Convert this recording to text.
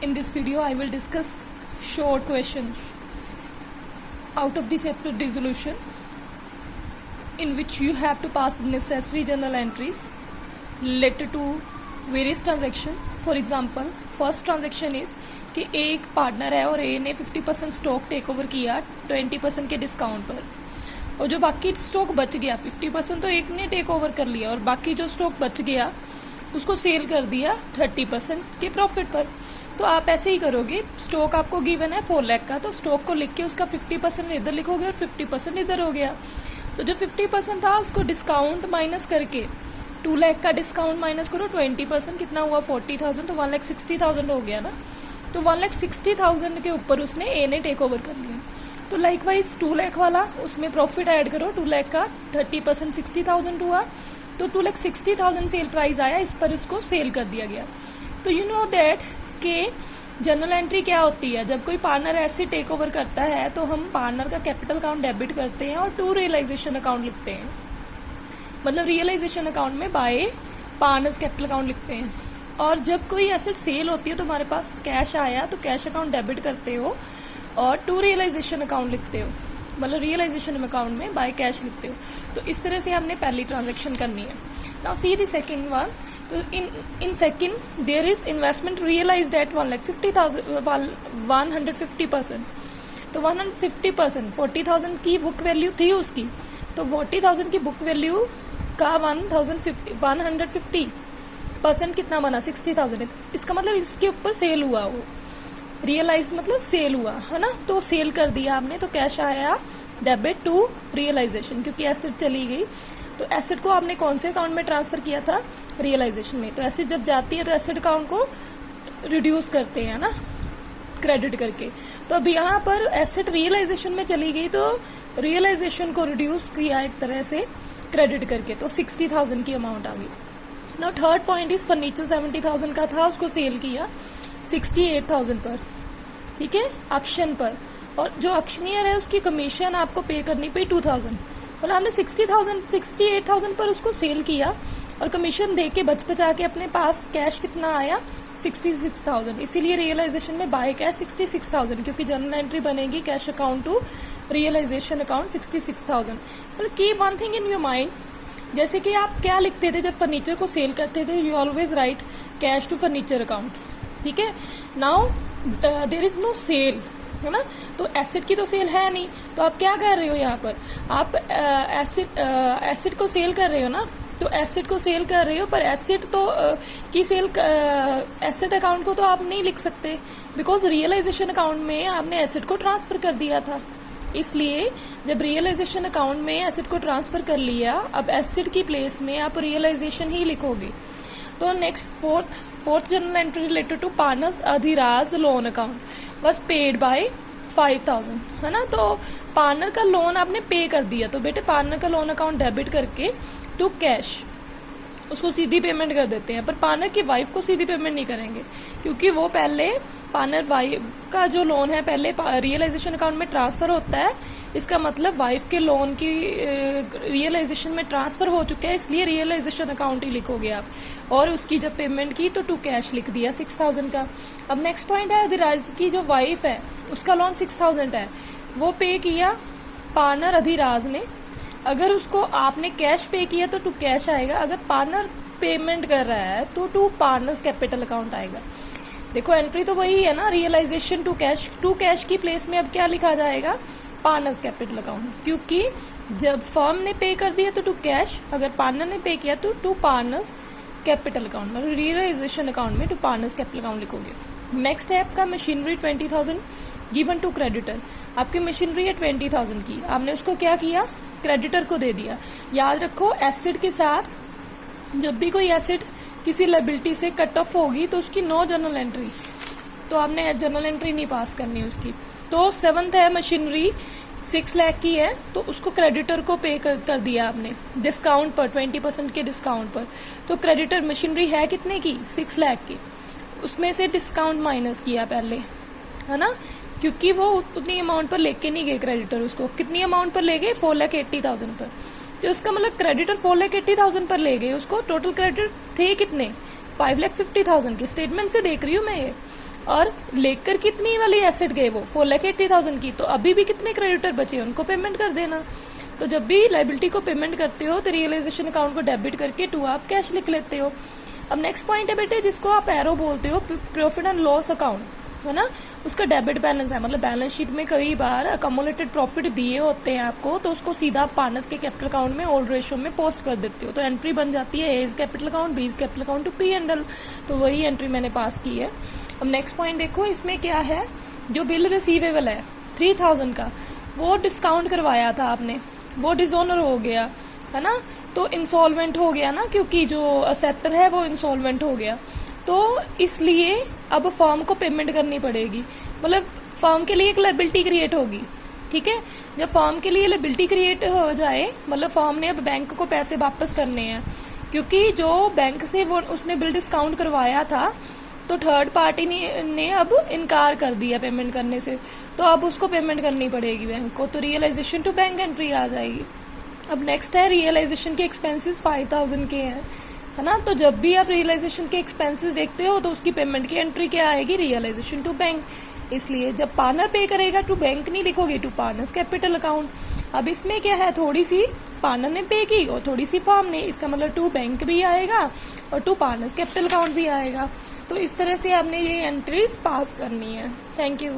In this video, I will discuss short questions out of the chapter dissolution, in which you have to pass necessary journal entries related to various transactions. For example, first transaction is कि एक partner है और ए ने 50% stock take over किया 20% के discount पर, और जो बाकी स्टॉक बच गया 50% तो एक ने टेक ओवर कर लिया और बाकी जो स्टॉक बच गया उसको सेल कर दिया 30% के प्रॉफिट पर। तो आप ऐसे ही करोगे, स्टॉक आपको गिवन है 4 लाख का, तो स्टॉक को लिख के उसका 50% इधर लिखोगे और 50% इधर हो गया। तो जो 50% था उसको डिस्काउंट माइनस करके 2 लाख का डिस्काउंट माइनस करो, 20% कितना हुआ 40,000, तो 1,60,000 हो गया ना। तो 1,60,000 के ऊपर उसने ए ने टेक ओवर कर लिया। तो लाइकवाइज 2 लाख वाला उसमें प्रॉफिट ऐड करो, 2 लाख का 30% 60,000 हुआ, तो 2,60,000 सेल प्राइस आया, इस पर इसको सेल कर दिया गया। तो यू नो दैट कि जर्नल एंट्री क्या होती है। जब कोई पार्टनर ऐसे टेक ओवर करता है तो हम पार्टनर का कैपिटल अकाउंट डेबिट करते हैं और टू रियलाइजेशन अकाउंट लिखते हैं, मतलब रियलाइजेशन अकाउंट में बाय पार्टनर्स कैपिटल अकाउंट लिखते हैं। और जब कोई एसेट सेल होती है तो हमारे पास कैश आया तो कैश अकाउंट डेबिट करते हो और टू रियलाइजेशन अकाउंट लिखते हो, मतलब रियलाइजेशन अकाउंट में बाय कैश लिखते हो। तो इस तरह से हमने पहली ट्रांजेक्शन करनी है। Now see the second one. तो in second there is investment realised at 150%। तो 150% 40,000 की बुक वैल्यू थी उसकी, तो 40,000 की बुक वैल्यू का 150% कितना बना 60,000। इसका मतलब इसके ऊपर सेल हुआ, वो रियलाइज मतलब सेल हुआ है ना। तो सेल कर दिया आपने, तो कैश आया डेबिट टू रियलाइजेशन, क्योंकि एसेट चली गई। तो एसेट को आपने कौन से अकाउंट में ट्रांसफर किया था, रियलाइजेशन में। तो एसेट जब जाती है तो एसेट अकाउंट को रिड्यूस करते हैं ना, क्रेडिट करके। तो अब यहाँ पर एसेट रियलाइजेशन में चली गई तो रियलाइजेशन को रिड्यूस किया एक तरह से क्रेडिट करके, तो 60,000 की अमाउंट आ गई। Now third point is furniture 70,000 का था, उसको सेल किया 68,000 पर, ठीक है, ऑक्शन पर। और जो ऑक्शनियर है उसकी कमीशन आपको पे करनी पड़ी 2,000, मतलब हमने 68,000 पर उसको सेल किया और कमीशन दे के बच बचा के अपने पास कैश कितना आया 66,000। इसीलिए रियलाइजेशन में बाय कैश 66,000, क्योंकि जर्नल एंट्री बनेगी cash account to realisation account 66,000। पर keep one thing in your mind, जैसे कि आप क्या लिखते थे जब फर्नीचर को सेल करते थे, you always write cash to furniture account, ठीक है। Now there is no sale, है ना, तो एसेट की तो सेल है नहीं, तो आप क्या कर रहे हो यहाँ पर, आप एसेट को सेल कर रहे हो ना। तो एसेट को सेल कर रहे हो, पर एसेट तो की सेल एसेट अकाउंट को तो आप नहीं लिख सकते, बिकॉज रियलाइजेशन अकाउंट में आपने एसेट को ट्रांसफर कर दिया था। इसलिए जब रियलाइजेशन अकाउंट में एसेट को ट्रांसफर कर लिया, अब एसेट की प्लेस में आप रियलाइजेशन ही लिखोगे। तो next fourth journal entry related to partners Adhiraj loan account was paid by 5,000, है ना। तो पार्टनर का लोन आपने पे कर दिया, तो बेटे पार्टनर का लोन अकाउंट डेबिट करके टू कैश उसको सीधी पेमेंट कर देते हैं। पर पार्टनर की वाइफ को सीधी पेमेंट नहीं करेंगे, क्योंकि वो पहले पार्टनर वाइफ का जो लोन है पहले रियलाइजेशन अकाउंट में ट्रांसफर होता है। इसका मतलब वाइफ के लोन की रियलाइजेशन में ट्रांसफर हो चुका है, इसलिए रियलाइजेशन अकाउंट ही लिखोगे आप। और उसकी जब पेमेंट की तो टू कैश लिख दिया 6,000 का। अब नेक्स्ट पॉइंट है, अधिराज की जो वाइफ है उसका लोन 6,000 है, वो पे किया पार्टनर अधिराज ने। अगर उसको आपने कैश पे किया तो टू कैश आएगा, अगर पार्टनर पेमेंट कर रहा है तो टू पार्टनर्स कैपिटल अकाउंट आएगा। देखो एंट्री तो वही है ना, रियलाइजेशन टू कैश की प्लेस में अब क्या लिखा जाएगा, पार्टनर्स कैपिटल अकाउंट, क्योंकि जब फर्म ने पे कर दिया तो टू कैश, अगर पार्टनर ने पे किया तो टू पार्टनर्स कैपिटल अकाउंट, मतलब रियलाइजेशन अकाउंट में टू पार्टनर्स कैपिटल अकाउंट लिखोगे। नेक्स्ट है आपका मशीनरी 20,000 गिवन टू क्रेडिटर। आपकी मशीनरी है 20,000 की, आपने उसको क्या किया, क्रेडिटर को दे दिया। याद रखो एसेट के साथ जब भी कोई एसेट किसी लायबिलिटी से कट ऑफ होगी तो उसकी नो जर्नल एंट्री, तो आपने जर्नल एंट्री नहीं पास करनी उसकी। तो 7th है मशीनरी 6 लाख की है, तो उसको क्रेडिटर को पे कर दिया आपने डिस्काउंट पर, 20% के डिस्काउंट पर। तो क्रेडिटर मशीनरी है कितने की, 6 लाख की, उसमें से डिस्काउंट माइनस किया पहले, है ना, क्योंकि वो उतनी अमाउंट पर लेके नहीं गए क्रेडिटर, उसको कितनी अमाउंट पर ले गए 4,80,000 पर। तो इसका मतलब क्रेडिटर 4,80,000 पर ले गए उसको, टोटल क्रेडिट थे कितने 5,50,000 के, स्टेटमेंट से देख रही हूँ मैं ये। और लेकर कितनी वाली एसेट गए वो 4,80,000 की, तो अभी भी कितने क्रेडिटर बचे उनको पेमेंट कर देना। तो जब भी लाइबिलिटी को पेमेंट करते हो तो रियलाइजेशन अकाउंट को डेबिट करके टू आप कैश लिख लेते हो। अब नेक्स्ट पॉइंट है बेटे जिसको आप एरो बोलते हो, प्रॉफिट एंड लॉस अकाउंट, है ना, उसका डेबिट बैलेंस है। मतलब बैलेंस शीट में कई बार अकोमुलेटेड प्रॉफिट दिए होते हैं आपको, तो उसको सीधा आप पार्टनर्स के कैपिटल अकाउंट में ओल्ड रेशियो में पोस्ट कर देते हो, तो एंट्री बन जाती है A is capital account, B is capital account to P&L। तो वही एंट्री मैंने पास की है। अब नेक्स्ट पॉइंट देखो, इसमें क्या है, जो बिल रिसीवेबल है 3,000 का, वो डिस्काउंट करवाया था आपने, वो डिसऑनर हो गया, है ना, तो इंसॉल्वेंट हो गया ना, क्योंकि जो एक्सेप्टर है वो इंसॉल्वेंट हो गया, तो इसलिए अब फर्म को पेमेंट करनी पड़ेगी। मतलब फर्म के लिए एक लायबिलिटी क्रिएट होगी, ठीक है। जब फर्म के लिए लायबिलिटी क्रिएट हो जाए, मतलब फर्म ने अब बैंक को पैसे वापस करने हैं, क्योंकि जो बैंक से वो उसने बिल डिस्काउंट करवाया था, तो थर्ड पार्टी ने अब इनकार कर दिया पेमेंट करने से, तो अब उसको पेमेंट करनी पड़ेगी बैंक को, तो रियलाइजेशन टू बैंक एंट्री आ जाएगी। अब नेक्स्ट है रियलाइजेशन के एक्सपेंसेस 5,000 के हैं, है ना, तो जब भी आप रियलाइजेशन के एक्सपेंसेस देखते हो तो उसकी पेमेंट की एंट्री क्या आएगी, रियलाइजेशन टू बैंक। इसलिए जब पार्टनर पे करेगा टू बैंक नहीं लिखोगे, टू पार्टनर्स कैपिटल अकाउंट। अब इसमें क्या है, थोड़ी सी पार्टनर ने पे की और थोड़ी सी फर्म ने, इसका मतलब टू बैंक भी आएगा और टू पार्टनर्स कैपिटल अकाउंट भी आएगा। तो इस तरह से आपने ये एंट्रीज पास करनी है। Thank you.